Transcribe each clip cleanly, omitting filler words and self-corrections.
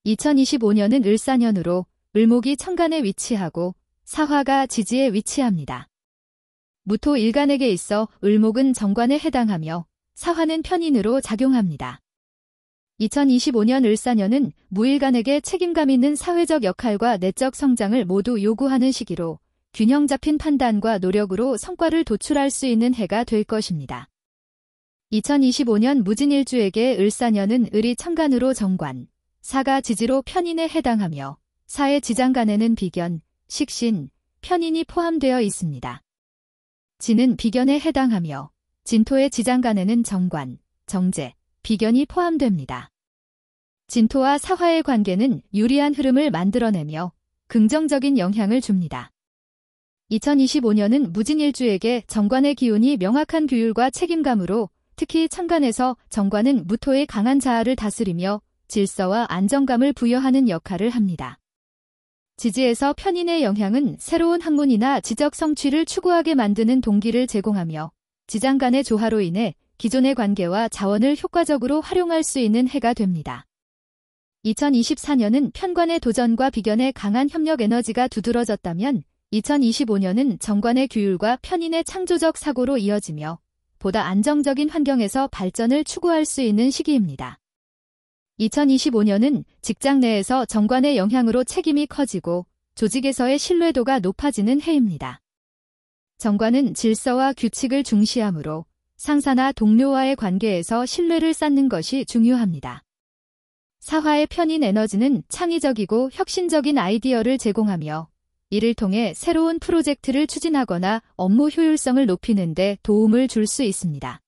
2025년은 을사년으로 을목이 천간에 위치하고 사화가 지지에 위치합니다. 무토 일간에게 있어 을목은 정관에 해당하며 사화는 편인으로 작용합니다. 2025년 을사년은 무일간에게 책임감 있는 사회적 역할과 내적 성장을 모두 요구하는 시기로 균형 잡힌 판단과 노력으로 성과를 도출할 수 있는 해가 될 것입니다. 2025년 무진일주에게 을사년은 을이 천간으로 정관, 사가 지지로 편인에 해당하며 사의 지장간에는 비견, 식신, 편인이 포함되어 있습니다. 진은 비견에 해당하며 진토의 지장간에는 정관, 정제, 비견이 포함됩니다. 진토와 사화의 관계는 유리한 흐름을 만들어내며 긍정적인 영향을 줍니다. 2025년은 무진일주에게 정관의 기운이 명확한 규율과 책임감으로 특히 천간에서 정관은 무토의 강한 자아를 다스리며 질서와 안정감을 부여하는 역할을 합니다. 지지에서 편인의 영향은 새로운 학문이나 지적 성취를 추구하게 만드는 동기를 제공하며 지장 간의 조화로 인해 기존의 관계와 자원을 효과적으로 활용할 수 있는 해가 됩니다. 2024년은 편관의 도전과 비견의 강한 협력 에너지가 두드러졌다면 2025년은 정관의 규율과 편인의 창조적 사고로 이어지며 보다 안정적인 환경에서 발전을 추구할 수 있는 시기입니다. 2025년은 직장 내에서 정관의 영향으로 책임이 커지고 조직에서의 신뢰도가 높아지는 해입니다. 정관은 질서와 규칙을 중시하므로 상사나 동료와의 관계에서 신뢰를 쌓는 것이 중요합니다. 사화의 편인 에너지는 창의적이고 혁신적인 아이디어를 제공하며 이를 통해 새로운 프로젝트를 추진하거나 업무 효율성을 높이는 데 도움을 줄 수 있습니다.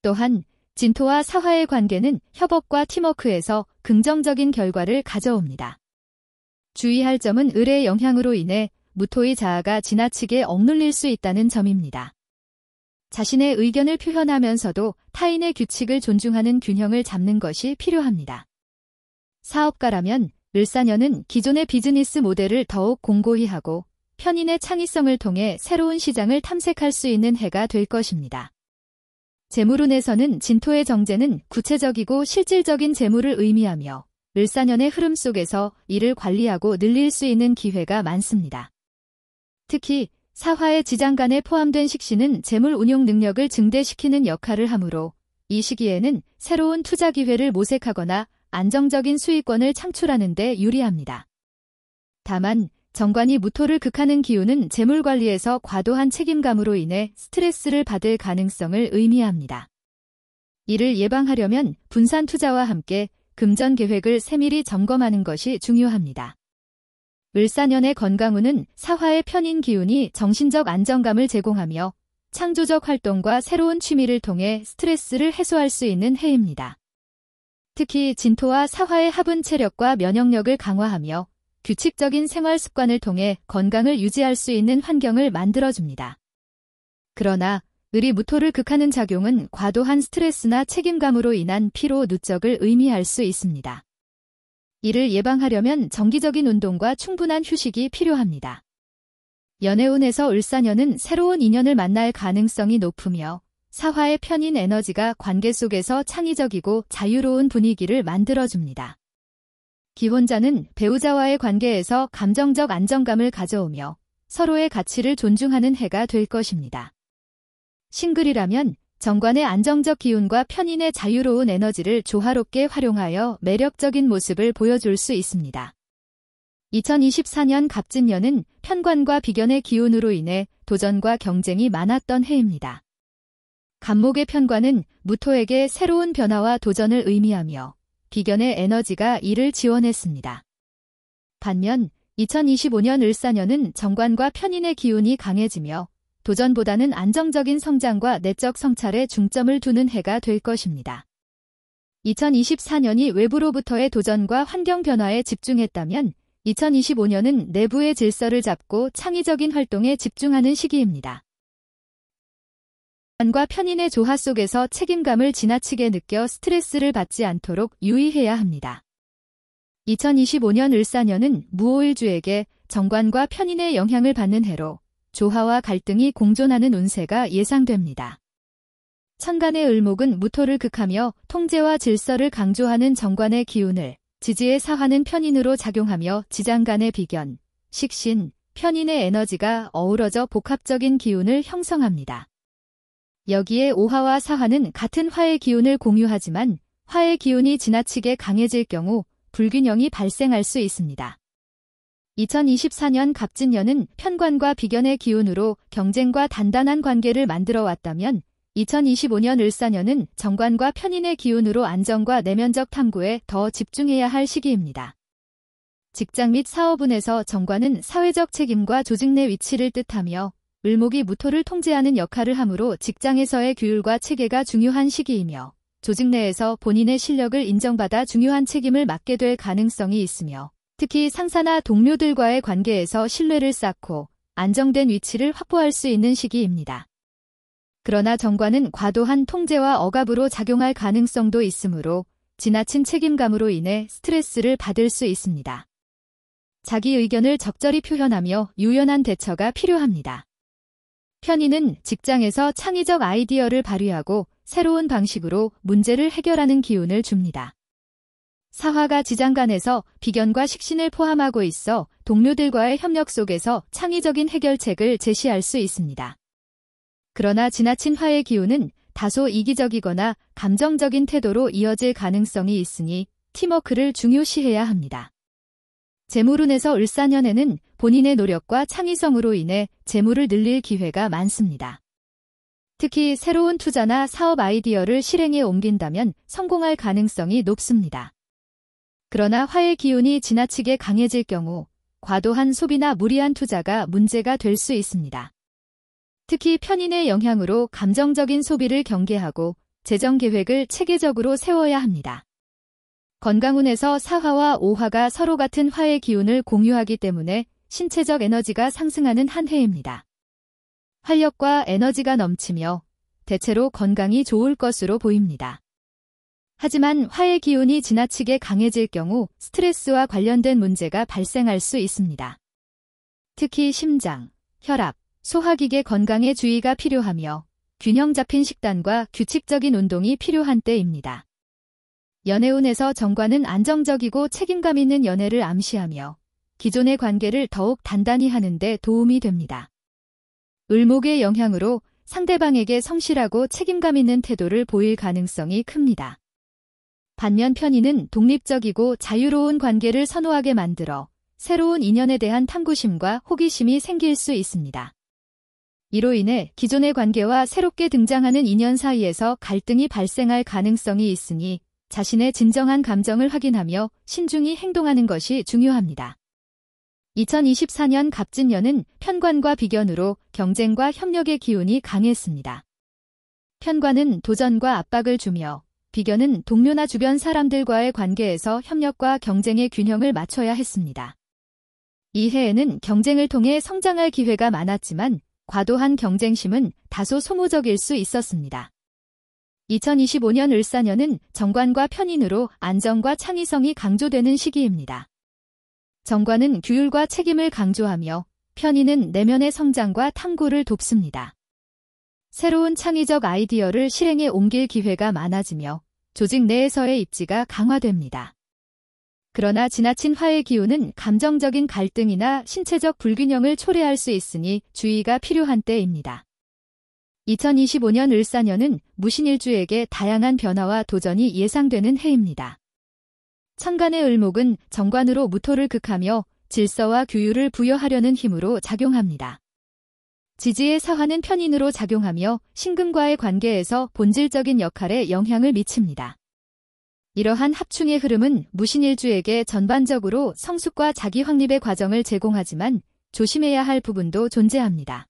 또한 진토와 사화의 관계는 협업과 팀워크에서 긍정적인 결과를 가져옵니다. 주의할 점은 을의 영향으로 인해 무토의 자아가 지나치게 억눌릴 수 있다는 점입니다. 자신의 의견을 표현하면서도 타인의 규칙을 존중하는 균형을 잡는 것이 필요합니다. 사업가라면 을사년은 기존의 비즈니스 모델을 더욱 공고히 하고 편인의 창의성을 통해 새로운 시장을 탐색할 수 있는 해가 될 것입니다. 재물운에서는 진토의 정제는 구체적이고 실질적인 재물을 의미하며 을사년의 흐름 속에서 이를 관리하고 늘릴 수 있는 기회가 많습니다. 특히 사화의 지장간에 포함된 식신은 재물 운용 능력을 증대시키는 역할을 하므로 이 시기에는 새로운 투자 기회를 모색하거나 안정적인 수익권을 창출하는 데 유리합니다. 다만 정관이 무토를 극하는 기운은 재물 관리에서 과도한 책임감으로 인해 스트레스를 받을 가능성을 의미합니다. 이를 예방하려면 분산 투자와 함께 금전 계획을 세밀히 점검하는 것이 중요합니다. 을사년의 건강운은 사화의 편인 기운이 정신적 안정감을 제공하며 창조적 활동과 새로운 취미를 통해 스트레스를 해소할 수 있는 해입니다. 특히 진토와 사화의 합은 체력과 면역력을 강화하며 규칙적인 생활 습관을 통해 건강을 유지할 수 있는 환경을 만들어줍니다. 그러나 을이 무토를 극하는 작용은 과도한 스트레스나 책임감으로 인한 피로 누적을 의미할 수 있습니다. 이를 예방하려면 정기적인 운동과 충분한 휴식이 필요합니다. 연애운에서 을사년은 새로운 인연을 만날 가능성이 높으며 사화의 편인 에너지가 관계 속에서 창의적이고 자유로운 분위기를 만들어줍니다. 기혼자는 배우자와의 관계에서 감정적 안정감을 가져오며 서로의 가치를 존중하는 해가 될 것입니다. 싱글이라면 정관의 안정적 기운과 편인의 자유로운 에너지를 조화롭게 활용하여 매력적인 모습을 보여줄 수 있습니다. 2024년 갑진년은 편관과 비견의 기운으로 인해 도전과 경쟁이 많았던 해입니다. 갑목의 편관은 무토에게 새로운 변화와 도전을 의미하며 비견의 에너지가 이를 지원했습니다. 반면 2025년 을사년은 정관과 편인의 기운이 강해지며 도전보다는 안정적인 성장과 내적 성찰에 중점을 두는 해가 될 것입니다. 2024년이 외부로부터의 도전과 환경 변화에 집중했다면 2025년은 내부의 질서를 잡고 창의적인 활동에 집중하는 시기입니다. 정관과 편인의 조화 속에서 책임감을 지나치게 느껴 스트레스를 받지 않도록 유의해야 합니다. 2025년 을사년은 무오일주에게 정관과 편인의 영향을 받는 해로 조화와 갈등이 공존하는 운세가 예상됩니다. 천간의 을목은 무토를 극하며 통제와 질서를 강조하는 정관의 기운을 지지의 사화는 편인으로 작용하며 지장 간의 비견, 식신, 편인의 에너지가 어우러져 복합적인 기운을 형성합니다. 여기에 오화와 사화는 같은 화의 기운을 공유하지만 화의 기운이 지나치게 강해질 경우 불균형이 발생할 수 있습니다. 2024년 갑진년은 편관과 비견의 기운으로 경쟁과 단단한 관계를 만들어 왔다면 2025년 을사년은 정관과 편인의 기운으로 안정과 내면적 탐구에 더 집중해야 할 시기입니다. 직장 및 사업운에서 정관은 사회적 책임과 조직 내 위치를 뜻하며 을목이 무토를 통제하는 역할을 하므로 직장에서의 규율과 체계가 중요한 시기이며 조직 내에서 본인의 실력을 인정받아 중요한 책임을 맡게 될 가능성이 있으며 특히 상사나 동료들과의 관계에서 신뢰를 쌓고 안정된 위치를 확보할 수 있는 시기입니다. 그러나 정관은 과도한 통제와 억압으로 작용할 가능성도 있으므로 지나친 책임감으로 인해 스트레스를 받을 수 있습니다. 자기 의견을 적절히 표현하며 유연한 대처가 필요합니다. 편인은 직장에서 창의적 아이디어를 발휘하고 새로운 방식으로 문제를 해결하는 기운을 줍니다. 사화가 지장간에서 비견과 식신을 포함하고 있어 동료들과의 협력 속에서 창의적인 해결책을 제시할 수 있습니다. 그러나 지나친 화의 기운은 다소 이기적이거나 감정적인 태도로 이어질 가능성이 있으니 팀워크를 중요시해야 합니다. 재물운에서 을사년에는 본인의 노력과 창의성으로 인해 재물을 늘릴 기회가 많습니다. 특히 새로운 투자나 사업 아이디어를 실행에 옮긴다면 성공할 가능성이 높습니다. 그러나 화의 기운이 지나치게 강해질 경우 과도한 소비나 무리한 투자가 문제가 될 수 있습니다. 특히 편인의 영향으로 감정적인 소비를 경계하고 재정 계획을 체계적으로 세워야 합니다. 건강운에서 사화와 오화가 서로 같은 화의 기운을 공유하기 때문에 신체적 에너지가 상승하는 한 해입니다. 활력과 에너지가 넘치며 대체로 건강이 좋을 것으로 보입니다. 하지만 화의 기운이 지나치게 강해질 경우 스트레스와 관련된 문제가 발생할 수 있습니다. 특히 심장, 혈압, 소화기계 건강에 주의가 필요하며 균형 잡힌 식단과 규칙적인 운동이 필요한 때입니다. 연애운에서 정관은 안정적이고 책임감 있는 연애를 암시하며 기존의 관계를 더욱 단단히 하는 데 도움이 됩니다. 을목의 영향으로 상대방에게 성실하고 책임감 있는 태도를 보일 가능성이 큽니다. 반면 편인은 독립적이고 자유로운 관계를 선호하게 만들어 새로운 인연에 대한 탐구심과 호기심이 생길 수 있습니다. 이로 인해 기존의 관계와 새롭게 등장하는 인연 사이에서 갈등이 발생할 가능성이 있으니 자신의 진정한 감정을 확인하며 신중히 행동하는 것이 중요합니다. 2024년 갑진년은 편관과 비견으로 경쟁과 협력의 기운이 강했습니다. 편관은 도전과 압박을 주며 비견은 동료나 주변 사람들과의 관계에서 협력과 경쟁의 균형을 맞춰야 했습니다. 이 해에는 경쟁을 통해 성장할 기회가 많았지만 과도한 경쟁심은 다소 소모적일 수 있었습니다. 2025년 을사년은 정관과 편인으로 안정과 창의성이 강조되는 시기입니다. 정관은 규율과 책임을 강조하며 편인은 내면의 성장과 탐구를 돕습니다. 새로운 창의적 아이디어를 실행에 옮길 기회가 많아지며 조직 내에서의 입지가 강화됩니다. 그러나 지나친 화의 기운은 감정적인 갈등이나 신체적 불균형을 초래할 수 있으니 주의가 필요한 때입니다. 2025년 을사년은 무신일주에게 다양한 변화와 도전이 예상되는 해입니다. 천간의 을목은 정관으로 무토를 극하며 질서와 규율을 부여하려는 힘으로 작용합니다. 지지의 사화는 편인으로 작용하며 신금과의 관계에서 본질적인 역할에 영향을 미칩니다. 이러한 합충의 흐름은 무신일주에게 전반적으로 성숙과 자기 확립의 과정을 제공하지만 조심해야 할 부분도 존재합니다.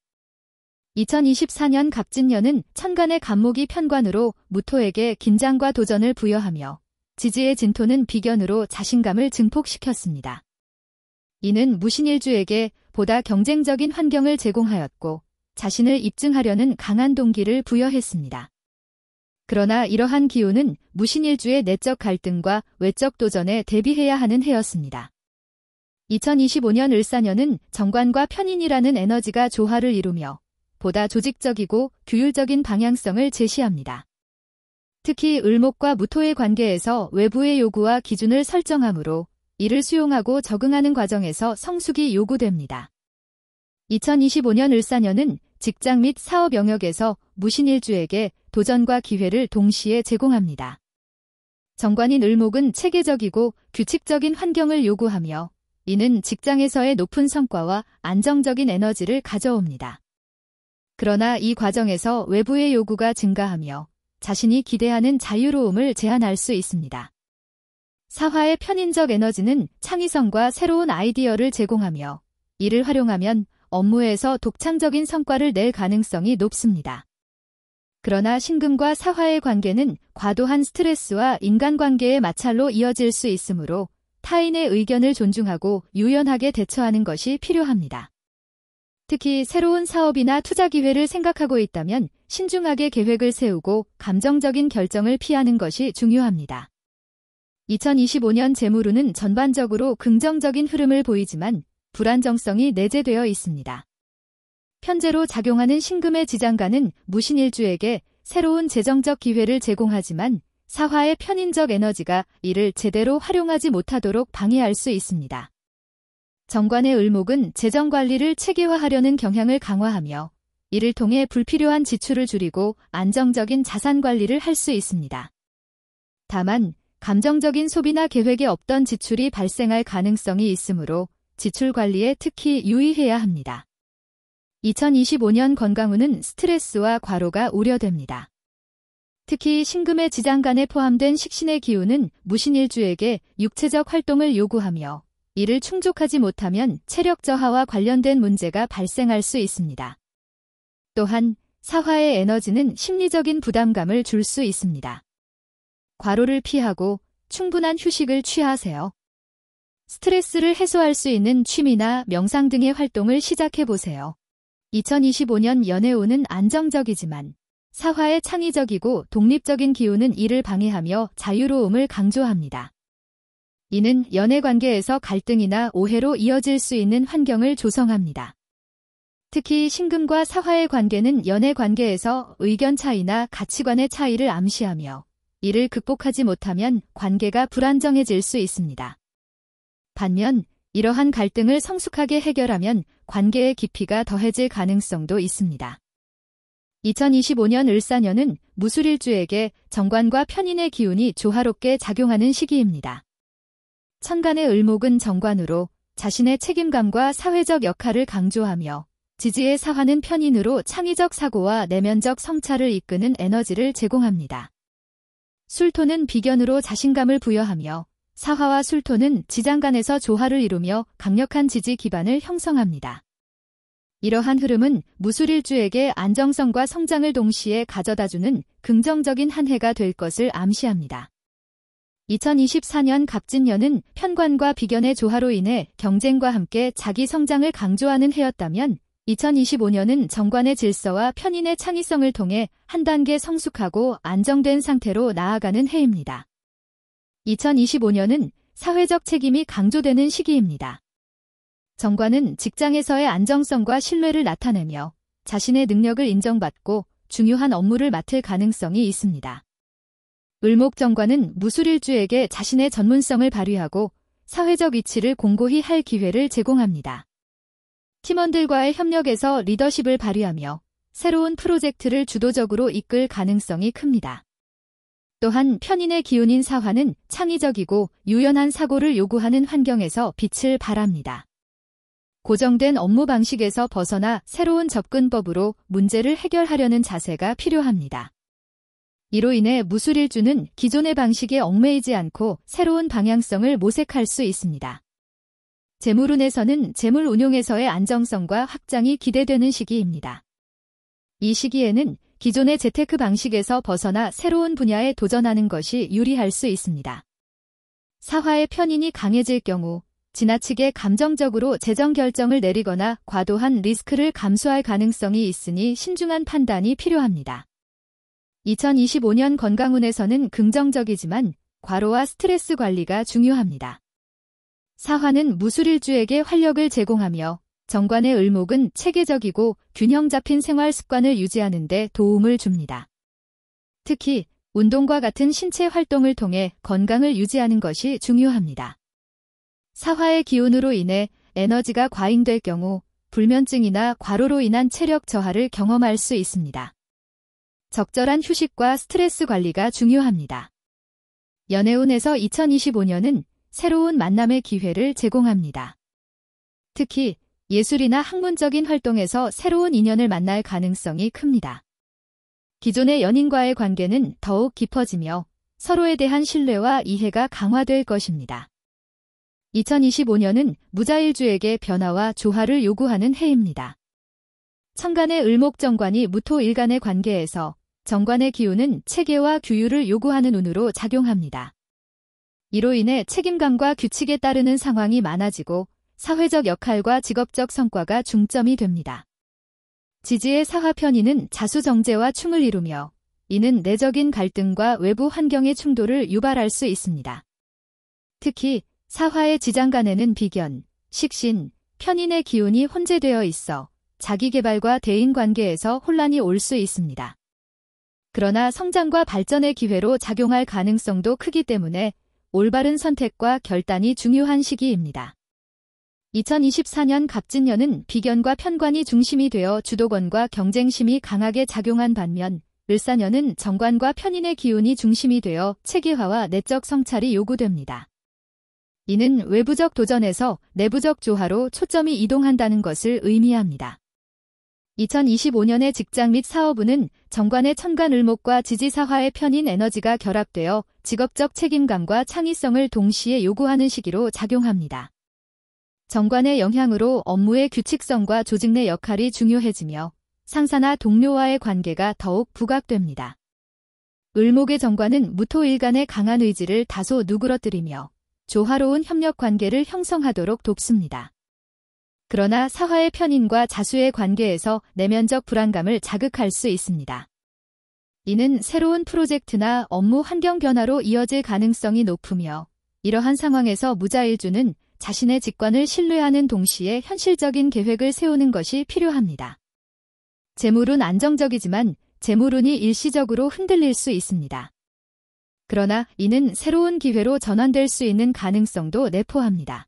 2024년 갑진년은 천간의 간목이 편관으로 무토에게 긴장과 도전을 부여하며 지지의 진토는 비견으로 자신감을 증폭시켰습니다. 이는 무신일주에게 보다 경쟁적인 환경을 제공하였고 자신을 입증하려는 강한 동기를 부여했습니다. 그러나 이러한 기운은 무신일주의 내적 갈등과 외적 도전에 대비해야 하는 해였습니다. 2025년 을사년은 정관과 편인이라는 에너지가 조화를 이루며 보다 조직적이고 규율적인 방향성을 제시합니다. 특히 을목과 무토의 관계에서 외부의 요구와 기준을 설정하므로 이를 수용하고 적응하는 과정에서 성숙이 요구됩니다. 2025년 을사년은 직장 및 사업 영역에서 무신일주에게 도전과 기회를 동시에 제공합니다. 정관인 을목은 체계적이고 규칙적인 환경을 요구하며 이는 직장에서의 높은 성과와 안정적인 에너지를 가져옵니다. 그러나 이 과정에서 외부의 요구가 증가하며 자신이 기대하는 자유로움을 제한할 수 있습니다. 사화의 편인적 에너지는 창의성과 새로운 아이디어를 제공하며 이를 활용하면 업무에서 독창적인 성과를 낼 가능성이 높습니다. 그러나 신금과 사화의 관계는 과도한 스트레스와 인간관계의 마찰로 이어질 수 있으므로 타인의 의견을 존중하고 유연하게 대처하는 것이 필요합니다. 특히 새로운 사업이나 투자 기회를 생각하고 있다면 신중하게 계획을 세우고 감정적인 결정을 피하는 것이 중요합니다. 2025년 재물운은 전반적으로 긍정적인 흐름을 보이지만 불안정성이 내재되어 있습니다. 편제로 작용하는 신금의 지장간은 무신일주에게 새로운 재정적 기회를 제공하지만 사화의 편인적 에너지가 이를 제대로 활용하지 못하도록 방해할 수 있습니다. 정관의 을목은 재정 관리를 체계화하려는 경향을 강화하며 이를 통해 불필요한 지출을 줄이고 안정적인 자산 관리를 할 수 있습니다. 다만 감정적인 소비나 계획에 없던 지출이 발생할 가능성이 있으므로 지출 관리에 특히 유의해야 합니다. 2025년 건강운은 스트레스와 과로가 우려됩니다. 특히 신금의 지장간에 포함된 식신의 기운은 무신일주에게 육체적 활동을 요구하며 이를 충족하지 못하면 체력 저하와 관련된 문제가 발생할 수 있습니다. 또한 사화의 에너지는 심리적인 부담감을 줄 수 있습니다. 과로를 피하고 충분한 휴식을 취하세요. 스트레스를 해소할 수 있는 취미나 명상 등의 활동을 시작해보세요. 2025년 연애운은 안정적이지만 사화의 창의적이고 독립적인 기운은 이를 방해하며 자유로움을 강조합니다. 이는 연애관계에서 갈등이나 오해로 이어질 수 있는 환경을 조성합니다. 특히 신금과 사화의 관계는 연애관계에서 의견 차이나 가치관의 차이를 암시하며 이를 극복하지 못하면 관계가 불안정해질 수 있습니다. 반면 이러한 갈등을 성숙하게 해결하면 관계의 깊이가 더해질 가능성도 있습니다. 2025년 을사년은 무술일주에게 정관과 편인의 기운이 조화롭게 작용하는 시기입니다. 천간의 을목은 정관으로 자신의 책임감과 사회적 역할을 강조하며 지지의 사화는 편인으로 창의적 사고와 내면적 성찰을 이끄는 에너지를 제공합니다. 술토는 비견으로 자신감을 부여하며 사화와 술토는 지장간에서 조화를 이루며 강력한 지지 기반을 형성합니다. 이러한 흐름은 무술일주에게 안정성과 성장을 동시에 가져다주는 긍정적인 한 해가 될 것을 암시합니다. 2024년 갑진년은 편관과 비견의 조화로 인해 경쟁과 함께 자기 성장을 강조하는 해였다면 2025년은 정관의 질서와 편인의 창의성을 통해 한 단계 성숙하고 안정된 상태로 나아가는 해입니다. 2025년은 사회적 책임이 강조되는 시기입니다. 정관은 직장에서의 안정성과 신뢰를 나타내며 자신의 능력을 인정받고 중요한 업무를 맡을 가능성이 있습니다. 을목정관은 무술일주에게 자신의 전문성을 발휘하고 사회적 위치를 공고히 할 기회를 제공합니다. 팀원들과의 협력에서 리더십을 발휘하며 새로운 프로젝트를 주도적으로 이끌 가능성이 큽니다. 또한 편인의 기운인 사화는 창의적이고 유연한 사고를 요구하는 환경에서 빛을 발합니다. 고정된 업무 방식에서 벗어나 새로운 접근법으로 문제를 해결하려는 자세가 필요합니다. 이로 인해 무술일주는 기존의 방식에 얽매이지 않고 새로운 방향성을 모색할 수 있습니다. 재물운에서는 재물 운용에서의 안정성과 확장이 기대되는 시기입니다. 이 시기에는 기존의 재테크 방식에서 벗어나 새로운 분야에 도전하는 것이 유리할 수 있습니다. 사화의 편인이 강해질 경우 지나치게 감정적으로 재정 결정을 내리거나 과도한 리스크를 감수할 가능성이 있으니 신중한 판단이 필요합니다. 2025년 건강운에서는 긍정적이지만 과로와 스트레스 관리가 중요합니다. 사화는 무술일주에게 활력을 제공하며 정관의 을목은 체계적이고 균형 잡힌 생활 습관을 유지하는 데 도움을 줍니다. 특히 운동과 같은 신체 활동을 통해 건강을 유지하는 것이 중요합니다. 사화의 기운으로 인해 에너지가 과잉될 경우 불면증이나 과로로 인한 체력 저하를 경험할 수 있습니다. 적절한 휴식과 스트레스 관리가 중요합니다. 연애운에서 2025년은 새로운 만남의 기회를 제공합니다. 특히 예술이나 학문적인 활동에서 새로운 인연을 만날 가능성이 큽니다. 기존의 연인과의 관계는 더욱 깊어지며 서로에 대한 신뢰와 이해가 강화될 것입니다. 2025년은 무자일주에게 변화와 조화를 요구하는 해입니다. 천간의 을목정관이 무토일간의 관계에서 정관의 기운은 체계와 규율을 요구하는 운으로 작용합니다. 이로 인해 책임감과 규칙에 따르는 상황이 많아지고 사회적 역할과 직업적 성과가 중점이 됩니다. 지지의 사화편인은 자수정제와 충을 이루며 이는 내적인 갈등과 외부 환경의 충돌을 유발할 수 있습니다. 특히 사화의 지장간에는 비견, 식신, 편인의 기운이 혼재되어 있어 자기개발과 대인관계에서 혼란이 올 수 있습니다. 그러나 성장과 발전의 기회로 작용할 가능성도 크기 때문에 올바른 선택과 결단이 중요한 시기입니다. 2024년 갑진년은 비견과 편관이 중심이 되어 주도권과 경쟁심이 강하게 작용한 반면 을사년은 정관과 편인의 기운이 중심이 되어 체계화와 내적 성찰이 요구됩니다. 이는 외부적 도전에서 내부적 조화로 초점이 이동한다는 것을 의미합니다. 2025년의 직장 및 사업운은 정관의 천간을목과 지지사화의 편인 에너지가 결합되어 직업적 책임감과 창의성을 동시에 요구하는 시기로 작용합니다. 정관의 영향으로 업무의 규칙성과 조직 내 역할이 중요해지며 상사나 동료와의 관계가 더욱 부각됩니다. 을목의 정관은 무토일간의 강한 의지를 다소 누그러뜨리며 조화로운 협력 관계를 형성하도록 돕습니다. 그러나 사화의 편인과 자수의 관계에서 내면적 불안감을 자극할 수 있습니다. 이는 새로운 프로젝트나 업무 환경 변화로 이어질 가능성이 높으며 이러한 상황에서 무자일주는 자신의 직관을 신뢰하는 동시에 현실적인 계획을 세우는 것이 필요합니다. 재물은 안정적이지만 재물운이 일시적으로 흔들릴 수 있습니다. 그러나 이는 새로운 기회로 전환될 수 있는 가능성도 내포합니다.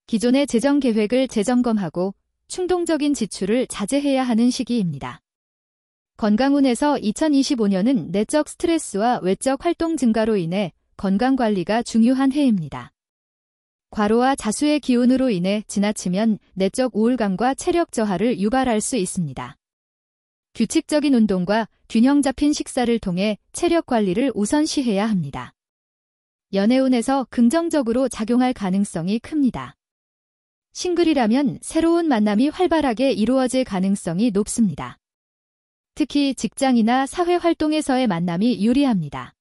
기존의 재정 계획을 재점검하고 충동적인 지출을 자제해야 하는 시기입니다. 건강운에서 2025년은 내적 스트레스와 외적 활동 증가로 인해 건강관리가 중요한 해입니다. 과로와 자수의 기운으로 인해 지나치면 내적 우울감과 체력 저하를 유발할 수 있습니다. 규칙적인 운동과 균형 잡힌 식사를 통해 체력 관리를 우선시해야 합니다. 연애운에서 긍정적으로 작용할 가능성이 큽니다. 싱글이라면 새로운 만남이 활발하게 이루어질 가능성이 높습니다. 특히 직장이나 사회 활동에서의 만남이 유리합니다.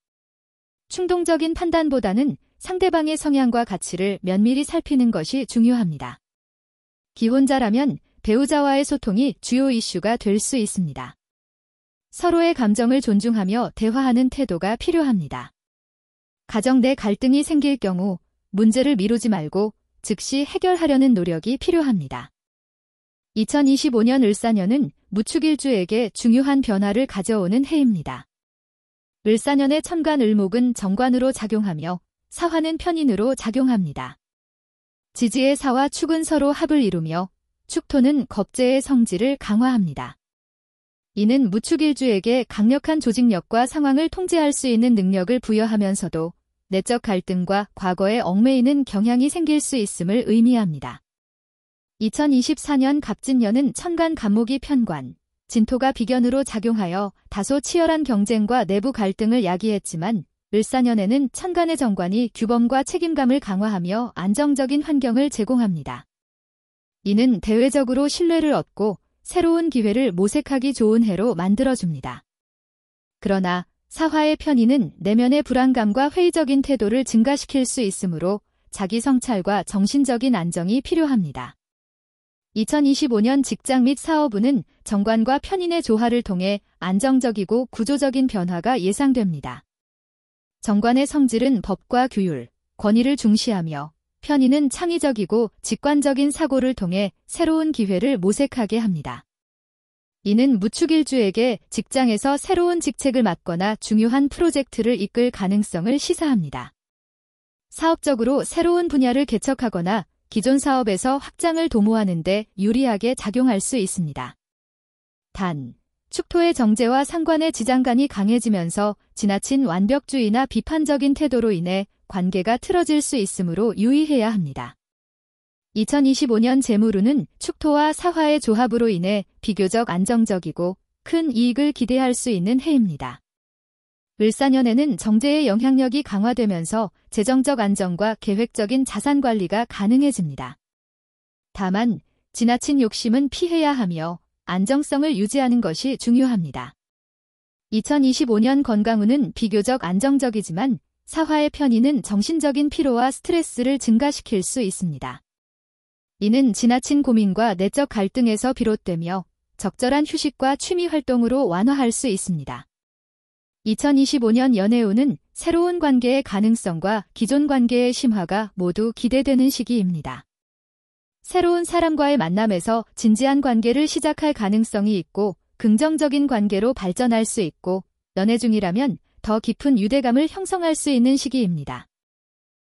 충동적인 판단보다는 상대방의 성향과 가치를 면밀히 살피는 것이 중요합니다. 기혼자라면 배우자와의 소통이 주요 이슈가 될 수 있습니다. 서로의 감정을 존중하며 대화하는 태도가 필요합니다. 가정 내 갈등이 생길 경우 문제를 미루지 말고 즉시 해결하려는 노력이 필요합니다. 2025년 을사년은 무축일주에게 중요한 변화를 가져오는 해입니다. 을사년의 천간 을목은 정관으로 작용하며 사화는 편인으로 작용합니다. 지지의 사와 축은 서로 합을 이루며 축토는 겁재의 성질을 강화합니다. 이는 무축일주에게 강력한 조직력과 상황을 통제할 수 있는 능력을 부여하면서도 내적 갈등과 과거에 얽매이는 경향이 생길 수 있음을 의미합니다. 2024년 갑진년은 천간 간목이 편관, 진토가 비견으로 작용하여 다소 치열한 경쟁과 내부 갈등을 야기했지만 을사년에는 천간의 정관이 규범과 책임감을 강화하며 안정적인 환경을 제공합니다. 이는 대외적으로 신뢰를 얻고 새로운 기회를 모색하기 좋은 해로 만들어줍니다. 그러나 사화의 편인은 내면의 불안감과 회의적인 태도를 증가시킬 수 있으므로 자기 성찰과 정신적인 안정이 필요합니다. 2025년 직장 및 사업운은 정관과 편인의 조화를 통해 안정적이고 구조적인 변화가 예상됩니다. 정관의 성질은 법과 규율, 권위를 중시하며 편인은 창의적이고 직관적인 사고를 통해 새로운 기회를 모색하게 합니다. 이는 무축일주에게 직장에서 새로운 직책을 맡거나 중요한 프로젝트를 이끌 가능성을 시사합니다. 사업적으로 새로운 분야를 개척하거나 기존 사업에서 확장을 도모하는 데 유리하게 작용할 수 있습니다. 단, 축토의 정제와 상관의 지장간이 강해지면서 지나친 완벽주의나 비판적인 태도로 인해 관계가 틀어질 수 있으므로 유의해야 합니다. 2025년 재물운은 축토와 사화의 조합으로 인해 비교적 안정적이고 큰 이익을 기대할 수 있는 해입니다. 을사년에는 정제의 영향력이 강화되면서 재정적 안정과 계획적인 자산 관리가 가능해집니다. 다만 지나친 욕심은 피해야 하며 안정성을 유지하는 것이 중요합니다. 2025년 건강운은 비교적 안정적이지만 사화의 편인은 정신적인 피로와 스트레스를 증가시킬 수 있습니다. 이는 지나친 고민과 내적 갈등에서 비롯되며 적절한 휴식과 취미 활동으로 완화할 수 있습니다. 2025년 연애운은 새로운 관계의 가능성과 기존 관계의 심화가 모두 기대되는 시기입니다. 새로운 사람과의 만남에서 진지한 관계를 시작할 가능성이 있고 긍정적인 관계로 발전할 수 있고 연애 중이라면 더 깊은 유대감을 형성할 수 있는 시기입니다.